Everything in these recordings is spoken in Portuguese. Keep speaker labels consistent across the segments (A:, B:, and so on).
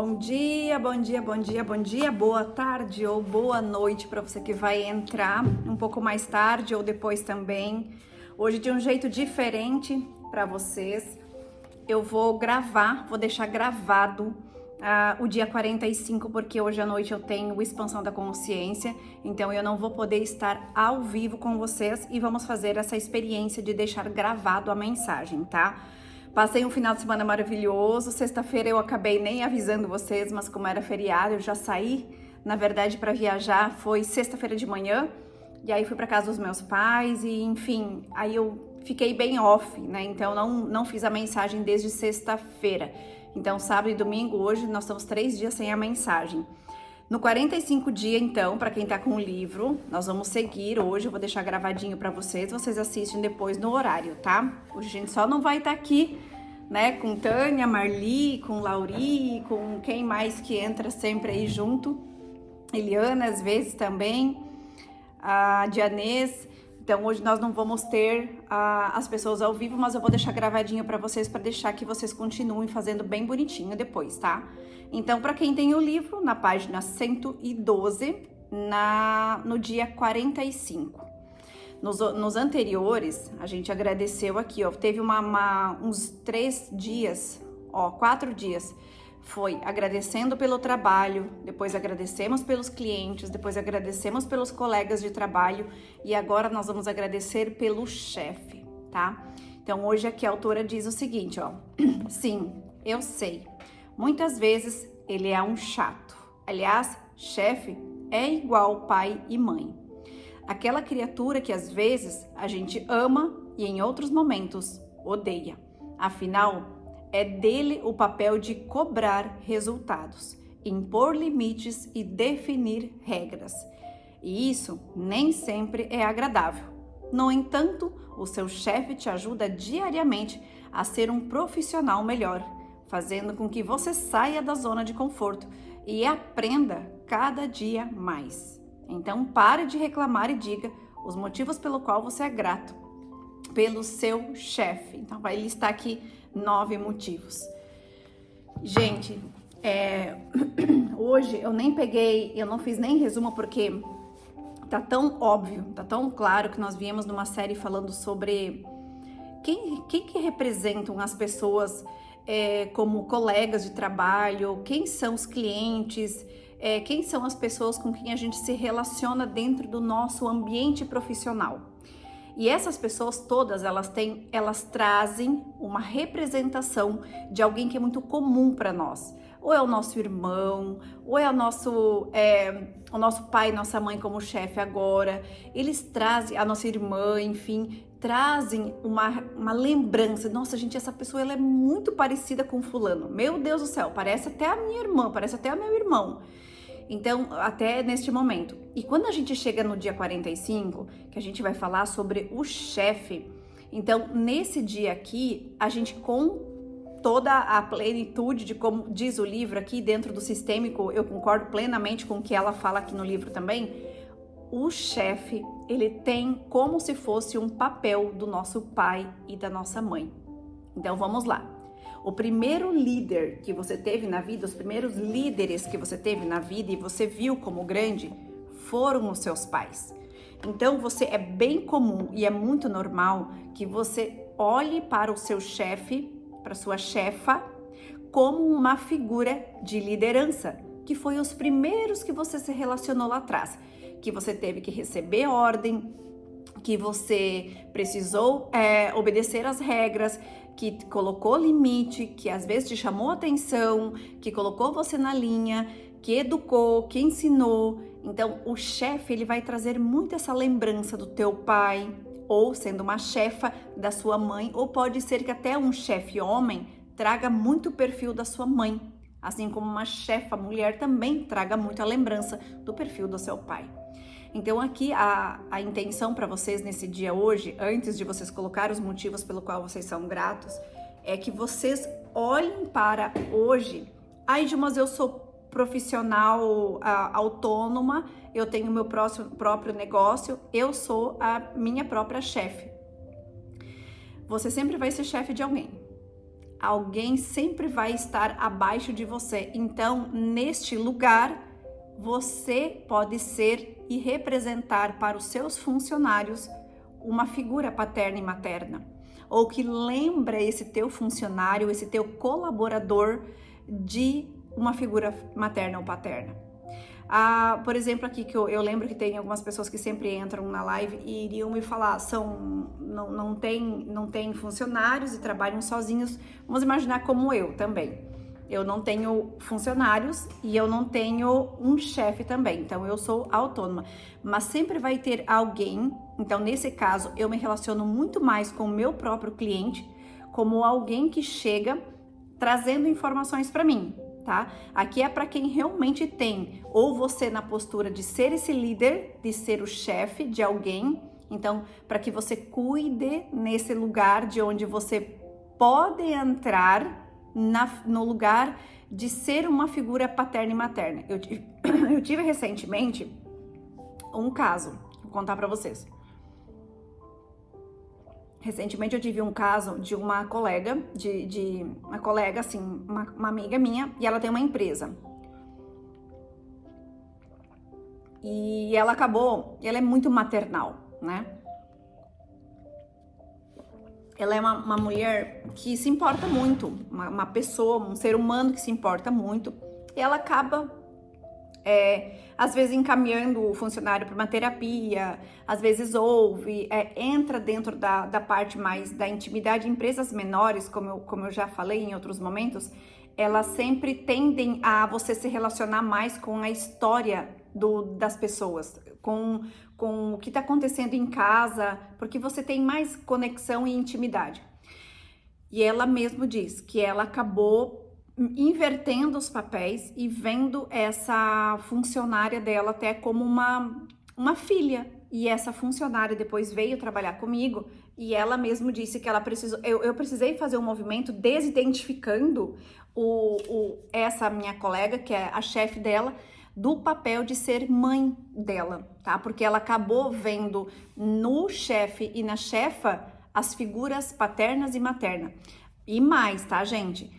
A: Bom dia, bom dia, bom dia, bom dia, boa tarde ou boa noite para você que vai entrar um pouco mais tarde ou depois também. Hoje de um jeito diferente para vocês. Eu vou gravar, vou deixar gravado o dia 45, porque hoje à noite eu tenho Expansão da Consciência, então eu não vou poder estar ao vivo com vocês e vamos fazer essa experiência de deixar gravado a mensagem, tá? Passei um final de semana maravilhoso, sexta-feira eu acabei nem avisando vocês, mas como era feriado, eu já saí, na verdade, para viajar, foi sexta-feira de manhã, e aí fui para casa dos meus pais, e enfim, aí eu fiquei bem off, né, então não fiz a mensagem desde sexta-feira. Então, sábado e domingo, hoje, nós estamos 3 dias sem a mensagem. No 45 dia, então, para quem tá com o livro, nós vamos seguir hoje, eu vou deixar gravadinho para vocês assistem depois no horário, tá? Hoje a gente só não vai estar aqui, né, com Tânia, Marli, com Lauri, com quem mais que entra sempre aí junto, Eliana às vezes também, a Dianês. Então hoje nós não vamos ter as pessoas ao vivo, mas eu vou deixar gravadinho para vocês, para deixar que vocês continuem fazendo bem bonitinho depois, tá? Então, para quem tem o livro, na página 112, no dia 45. Nos anteriores, a gente agradeceu aqui, ó, teve uns 3 dias, 4 dias, foi agradecendo pelo trabalho, depois agradecemos pelos clientes, depois agradecemos pelos colegas de trabalho e agora nós vamos agradecer pelo chefe, tá? Então hoje aqui a autora diz o seguinte, ó: sim, eu sei, muitas vezes ele é um chato. Aliás, chefe é igual pai e mãe. Aquela criatura que às vezes a gente ama e em outros momentos odeia. Afinal, é dele o papel de cobrar resultados, impor limites e definir regras. E isso nem sempre é agradável. No entanto, o seu chefe te ajuda diariamente a ser um profissional melhor, fazendo com que você saia da zona de conforto e aprenda cada dia mais. Então, pare de reclamar e diga os motivos pelo qual você é grato pelo seu chefe. Então, vai listar aqui 9 motivos. Gente, hoje eu não fiz nem resumo porque tá tão óbvio, tá tão claro que nós viemos numa série falando sobre quem que representam as pessoas como colegas de trabalho, quem são os clientes, quem são as pessoas com quem a gente se relaciona dentro do nosso ambiente profissional. E essas pessoas todas, elas trazem uma representação de alguém que é muito comum para nós. Ou é o nosso irmão, ou é o nosso pai, nossa mãe como chefe agora. Eles trazem, a nossa irmã, enfim, trazem uma lembrança. Nossa, gente, essa pessoa ela é muito parecida com fulano. Meu Deus do céu, parece até a minha irmã, parece até o meu irmão. Então, até neste momento. E quando a gente chega no dia 45, que a gente vai falar sobre o chefe, então, nesse dia aqui, a gente com toda a plenitude de como diz o livro aqui dentro do sistêmico, eu concordo plenamente com o que ela fala aqui no livro também, o chefe, ele tem como se fosse um papel do nosso pai e da nossa mãe. Então, vamos lá. O primeiro líder que você teve na vida, os primeiros líderes que você teve na vida e você viu como grande, foram os seus pais. Então, é bem comum e é muito normal que você olhe para o seu chefe, para sua chefa, como uma figura de liderança, que foi os primeiros que você se relacionou lá atrás, que você teve que receber ordem, que você precisou obedecer às regras, que colocou limite, que às vezes te chamou atenção, que colocou você na linha, que educou, que ensinou. Então, o chefe, ele vai trazer muito essa lembrança do teu pai, ou sendo uma chefa da sua mãe, ou pode ser que até um chefe homem traga muito o perfil da sua mãe, assim como uma chefa mulher também traga muito a lembrança do perfil do seu pai. Então aqui a intenção para vocês nesse dia hoje, antes de vocês colocar os motivos pelo qual vocês são gratos, é que vocês olhem para hoje. Ai, mas eu sou profissional autônoma, eu tenho meu próprio negócio, eu sou a minha própria chefe. Você sempre vai ser chefe de alguém. alguém sempre vai estar abaixo de você. Então, neste lugar, você pode ser e representar para os seus funcionários uma figura paterna e materna, ou que lembra esse teu funcionário, esse teu colaborador de uma figura materna ou paterna. Por exemplo, aqui que eu lembro que tem algumas pessoas que sempre entram na live e iriam me falar, não tem funcionários e trabalham sozinhos. Vamos imaginar como eu também. Eu não tenho funcionários e eu não tenho um chefe também, então eu sou autônoma. Mas sempre vai ter alguém, então nesse caso eu me relaciono muito mais com o meu próprio cliente, como alguém que chega trazendo informações para mim. Tá? Aqui é para quem realmente tem, ou você na postura de ser esse líder, de ser o chefe de alguém, então para que você cuide nesse lugar de onde você pode entrar no lugar de ser uma figura paterna e materna. Eu tive recentemente um caso, vou contar para vocês. Recentemente eu tive um caso de uma colega, uma colega, assim, uma amiga minha, e ela tem uma empresa. E ela é muito maternal, né? Ela é uma mulher que se importa muito, uma pessoa, um ser humano que se importa muito. E ela acaba às vezes encaminhando o funcionário para uma terapia, às vezes ouve, entra dentro da parte mais da intimidade. Empresas menores, como eu já falei em outros momentos, elas sempre tendem a você se relacionar mais com a história das pessoas, com o que está acontecendo em casa, porque você tem mais conexão e intimidade. E ela mesmo diz que ela acabou invertendo os papéis e vendo essa funcionária dela até como uma filha. E essa funcionária depois veio trabalhar comigo e ela mesmo disse que ela precisou. Eu precisei fazer um movimento desidentificando essa minha colega, que é a chefe dela, do papel de ser mãe dela, tá? Porque ela acabou vendo no chefe e na chefa as figuras paternas e maternas. E mais, tá, gente?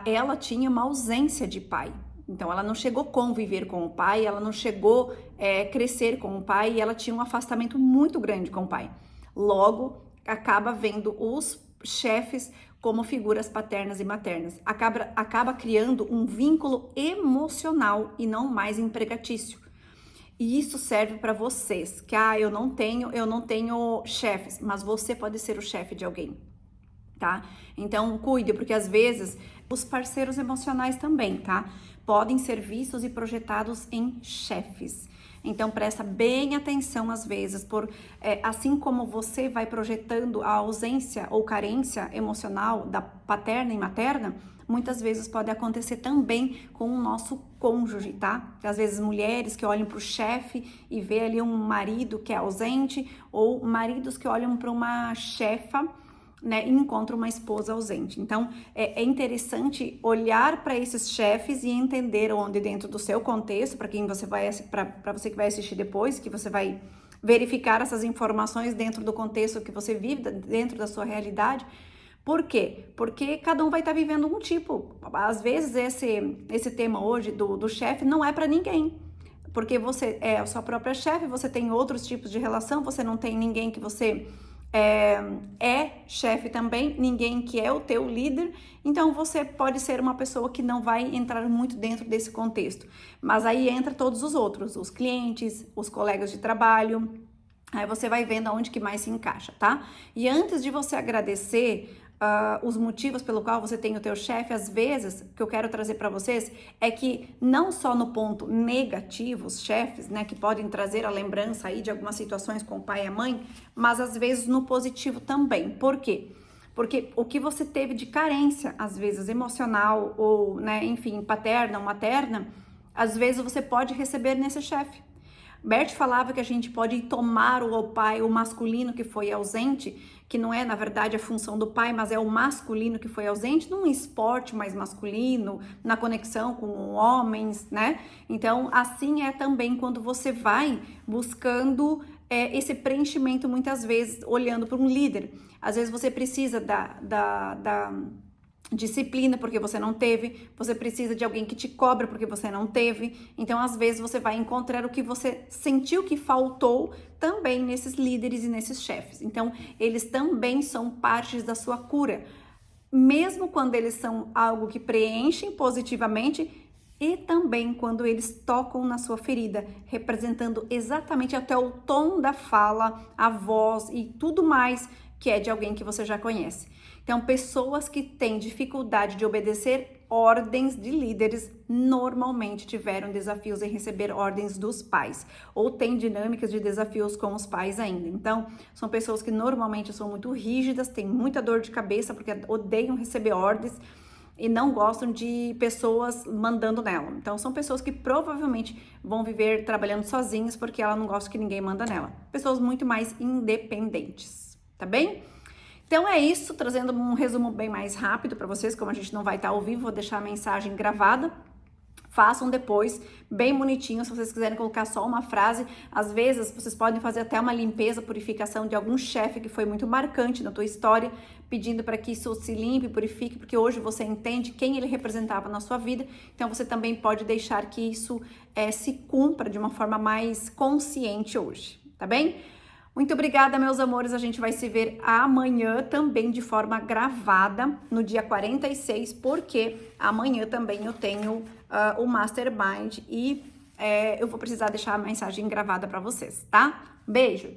A: Ela tinha uma ausência de pai. Então, ela não chegou a conviver com o pai, ela não chegou a crescer com o pai e ela tinha um afastamento muito grande com o pai. Logo, acaba vendo os chefes como figuras paternas e maternas. Acaba criando um vínculo emocional e não mais empregatício. E isso serve para vocês, que eu não tenho chefes, mas você pode ser o chefe de alguém, tá? Então, cuide, porque às vezes os parceiros emocionais também, tá? Podem ser vistos e projetados em chefes. Então, presta bem atenção às vezes, assim como você vai projetando a ausência ou carência emocional da paterna e materna, muitas vezes pode acontecer também com o nosso cônjuge, tá? Às vezes mulheres que olham para o chefe e vê ali um marido que é ausente, ou maridos que olham para uma chefa, né, e encontra uma esposa ausente. Então, é interessante olhar para esses chefes e entender onde dentro do seu contexto, para você que vai assistir depois, que você vai verificar essas informações dentro do contexto que você vive, dentro da sua realidade. Por quê? Porque cada um vai estar vivendo um tipo. Às vezes esse tema hoje do chefe não é para ninguém. Porque você é a sua própria chefe, você tem outros tipos de relação, você não tem ninguém que você chefe também, ninguém que é o teu líder, então você pode ser uma pessoa que não vai entrar muito dentro desse contexto, mas aí entra todos os outros, os clientes, os colegas de trabalho, aí você vai vendo aonde que mais se encaixa, tá? E antes de você agradecer os motivos pelo qual você tem o teu chefe, às vezes, que eu quero trazer para vocês, é que não só no ponto negativo, os chefes, né, que podem trazer a lembrança aí de algumas situações com o pai e a mãe, mas às vezes no positivo também. Por quê? Porque o que você teve de carência, às vezes emocional ou, né, enfim, paterna ou materna, às vezes você pode receber nesse chefe. Bert falava que a gente pode tomar o pai, o masculino que foi ausente, que não é, na verdade, a função do pai, mas é o masculino que foi ausente, num esporte mais masculino, na conexão com homens, né? Então, assim é também quando você vai buscando esse preenchimento, muitas vezes, olhando para um líder. Às vezes você precisa disciplina porque você não teve, você precisa de alguém que te cobra porque você não teve. Então, às vezes, você vai encontrar o que você sentiu que faltou também nesses líderes e nesses chefes. Então, eles também são partes da sua cura, mesmo quando eles são algo que preenchem positivamente e também quando eles tocam na sua ferida, representando exatamente até o tom da fala, a voz e tudo mais que é de alguém que você já conhece. Então, pessoas que têm dificuldade de obedecer ordens de líderes normalmente tiveram desafios em receber ordens dos pais ou têm dinâmicas de desafios com os pais ainda. Então, são pessoas que normalmente são muito rígidas, têm muita dor de cabeça porque odeiam receber ordens e não gostam de pessoas mandando nela. Então, são pessoas que provavelmente vão viver trabalhando sozinhas porque ela não gosta que ninguém manda nela. Pessoas muito mais independentes, tá bem? Então é isso, trazendo um resumo bem mais rápido para vocês, como a gente não vai estar ao vivo, vou deixar a mensagem gravada. Façam depois, bem bonitinho, se vocês quiserem colocar só uma frase. Às vezes, vocês podem fazer até uma limpeza, purificação de algum chefe que foi muito marcante na tua história, pedindo para que isso se limpe, purifique, porque hoje você entende quem ele representava na sua vida. Então, você também pode deixar que isso se cumpra de uma forma mais consciente hoje, tá bem? Muito obrigada, meus amores. A gente vai se ver amanhã também de forma gravada, no dia 46, porque amanhã também eu tenho o Mastermind e eu vou precisar deixar a mensagem gravada para vocês, tá? Beijo!